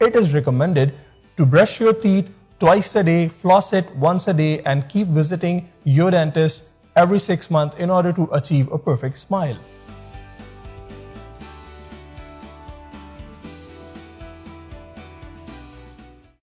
it is recommended to brush your teeth twice a day, floss it once a day, and keep visiting your dentist every 6 months in order to achieve a perfect smile.